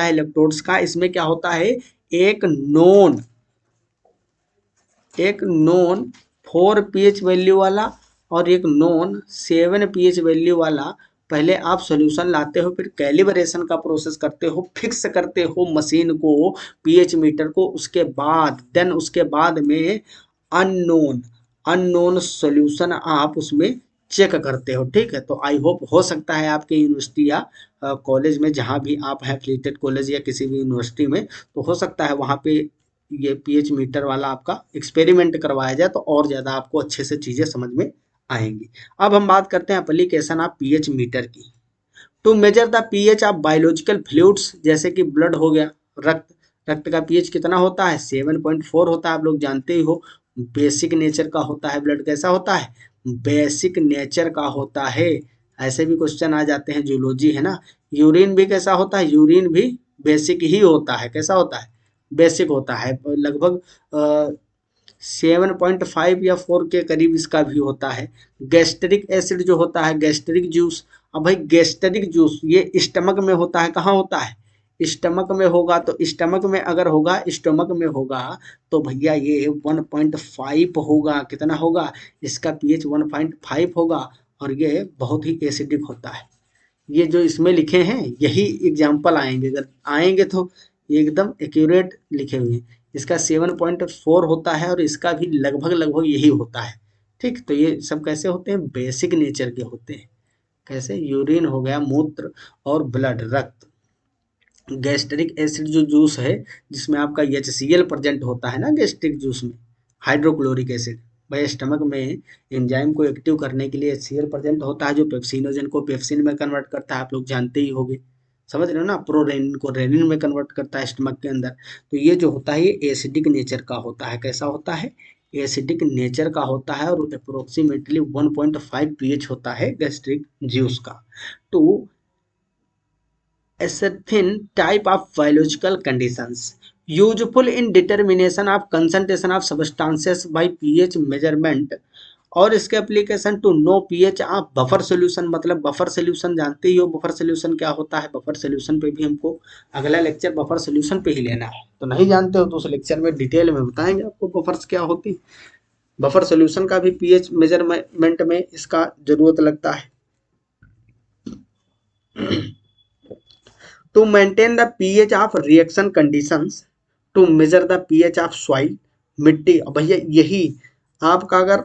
है इलेक्ट्रोड्स का, इसमें क्या होता है, एक नोन एक नोन 4 pH वैल्यू वाला और एक नोन 7 pH वैल्यू वाला पहले आप सॉल्यूशन लाते हो, फिर कैलिब्रेशन का प्रोसेस करते हो, फिक्स करते हो मशीन को, pH मीटर को, उसके बाद में अननोन अननोन सॉल्यूशन आप उसमें चेक करते हो। ठीक है, तो आई होप हो सकता है आपके यूनिवर्सिटी या कॉलेज में, जहाँ भी आप हैं, एफिलिएटेड कॉलेज या किसी भी यूनिवर्सिटी में, तो हो सकता है वहाँ पे ये पीएच मीटर वाला आपका एक्सपेरिमेंट करवाया जाए, तो और ज़्यादा आपको अच्छे से चीज़ें समझ में आएंगी। अब हम बात करते हैं एप्लीकेशन ऑफ पीएच मीटर की। To measure the pH of biological fluids, जैसे कि ब्लड हो गया, रक्त रक्त का पीएच कितना होता है, 7.4 होता है, आप लोग जानते ही हो। बेसिक नेचर का होता है ब्लड, कैसा होता है, बेसिक नेचर का होता है। ऐसे भी क्वेश्चन आ जाते हैं, जूलॉजी है ना। यूरिन भी कैसा होता है, यूरिन भी बेसिक ही होता है, कैसा होता है, बेसिक होता है। लगभग 7.5 या 4 के करीब इसका भी होता है। गैस्ट्रिक एसिड जो होता है, गैस्ट्रिक जूस, अब भाई गैस्ट्रिक जूस ये स्टमक में होता है, कहाँ होता है, स्टमक में होगा। तो स्टमक में अगर होगा, स्टमक में होगा, तो भैया ये 1.5 होगा, कितना होगा, इसका पीएच 1.5 होगा, और ये बहुत ही एसिडिक होता है। ये जो इसमें लिखे हैं यही एग्जाम्पल आएंगे, अगर आएंगे तो ये एकदम एक्यूरेट लिखे हुए हैं। इसका 7.4 होता है और इसका भी लगभग लगभग यही होता है। ठीक, तो ये सब कैसे होते हैं, बेसिक नेचर के होते हैं। कैसे, यूरिन हो गया, मूत्र, और ब्लड, रक्त। गैस्ट्रिक एसिड जो जूस है, जिसमें आपका HCl प्रेजेंट होता है ना गैस्ट्रिक जूस में, हाइड्रोक्लोरिक एसिड, भाई स्टमक में एंजाइम को एक्टिव करने के लिए HCl प्रेजेंट होता है, जो पेप्सिनोजन को पेप्सिन में कन्वर्ट करता है, आप लोग जानते ही होंगे, समझ रहे हो ना, प्रोरेनिन को रेनिन में कन्वर्ट करता है स्टमक के अंदर। तो ये जो होता है ये एसिडिक नेचर का होता है, कैसा होता है, एसिडिक नेचर का होता है, और अप्रोक्सीमेटली 1.5 pH होता है गैस्ट्रिक जूस का। तो a certain type of biological conditions useful in determination of concentration of substances by pH measurement, और इसके application to know pH of buffer solution. मतलब बफर सोल्यूशन जानते ही हो, बफर सोल्यूशन क्या होता है, बफर सोल्यूशन पे भी हमको अगला लेक्चर बफर सोल्यूशन पे ही लेना है, तो नहीं जानते हो तो उस लेक्चर में डिटेल में बताएंगे आपको बफर्स क्या होती है। बफर सोल्यूशन का भी पीएच मेजरमेंट में इसका जरूरत लगता है। To maintain the pH of reaction conditions, to measure the pH of soil, मिट्टी। अब भैया यही आपका अगर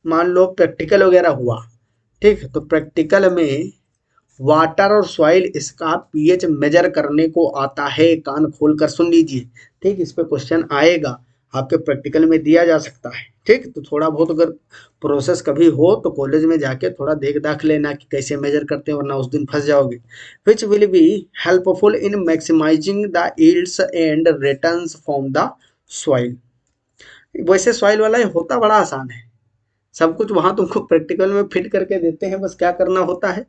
मान लो प्रैक्टिकल वगैरह हुआ, ठीक है, तो प्रैक्टिकल में वाटर और सॉइल इसका पीएच मेजर करने को आता है, कान खोल कर सुन लीजिए। ठीक, इस पे क्वेश्चन आएगा, आपके प्रैक्टिकल में दिया जा सकता है। ठीक, तो थोड़ा बहुत अगर प्रोसेस कभी हो तो कॉलेज में जाके थोड़ा देख दाख लेना कि कैसे मेजर करते हैं, वरना उस दिन फंस जाओगे। Which will be helpful in maximizing the yields and returns from the soil. वैसे सॉइल वाला ये होता बड़ा आसान है, सब कुछ वहां तुमको प्रैक्टिकल में फिट करके देते हैं, बस क्या करना होता है,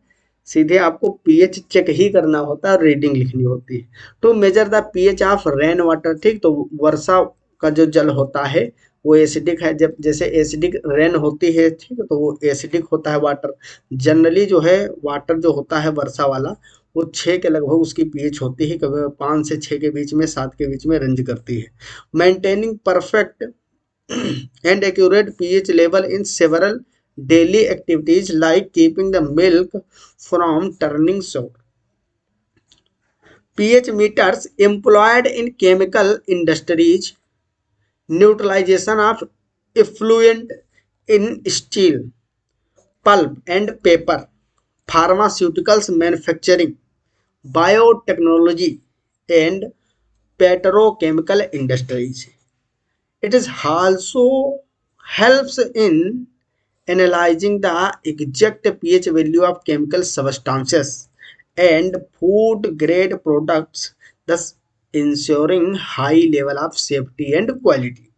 सीधे आपको पीएच चेक ही करना होता है और रीडिंग लिखनी होती है। तो major the pH of rain water. ठीक, तो वर्षा का जो जल होता है वो एसिडिक है, जब जैसे एसिडिक रेन होती है, ठीक है, तो वो एसिडिक होता है वाटर। जनरली जो है वाटर जो होता है वर्षा वाला, वो 6 के लगभग उसकी पीएच होती है, कभी 5 से 6 के बीच में, 7 के बीच में रेंज करती है। Maintaining perfect and accurate pH level in several daily activities like keeping the milk from turning sour. pH meters employed in chemical industries, neutralization of effluent in steel, pulp and paper, pharmaceuticals manufacturing, biotechnology and petrochemical industries. It is also helps in analyzing the exact pH value of chemical substances and food grade products, thus ensuring high level of safety and quality.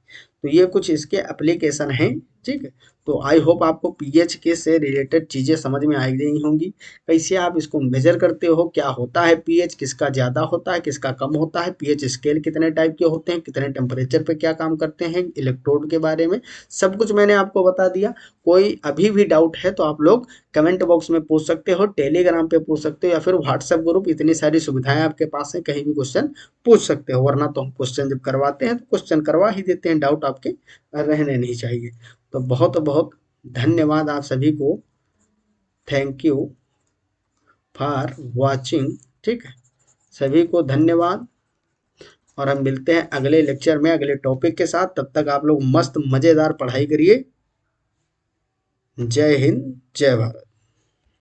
तो ये कुछ इसके application हैं। ठीक है, तो I hope आपको pH के से रिलेटेड चीज़ें समझ में आ गई होंगी। कैसे आप इसको मेजर करते हो, क्या होता है पीएच, किसका ज़्यादा होता है किसका कम होता है, पीएच स्केल कितने टाइप के होते हैं, कितने टेम्परेचर पे क्या काम करते हैं, इलेक्ट्रोड के बारे में सब कुछ मैंने आपको बता दिया। कोई अभी भी डाउट है तो आप लोग कमेंट बॉक्स में पूछ सकते हो, टेलीग्राम पे पूछ सकते हो, या फिर व्हाट्सएप ग्रुप, इतनी सारी सुविधाएं आपके पास है, कहीं भी क्वेश्चन पूछ सकते हो। वरना तो हम क्वेश्चन जब करवाते हैं तो क्वेश्चन करवा ही देते हैं, डाउट आपके रहने नहीं चाहिए। तो बहुत बहुत धन्यवाद आप सभी को। Thank you for watching. ठीक है, सभी को धन्यवाद, और हम मिलते हैं अगले लेक्चर में अगले टॉपिक के साथ। तब तक आप लोग मस्त मज़ेदार पढ़ाई करिए। जय हिंद, जय भारत।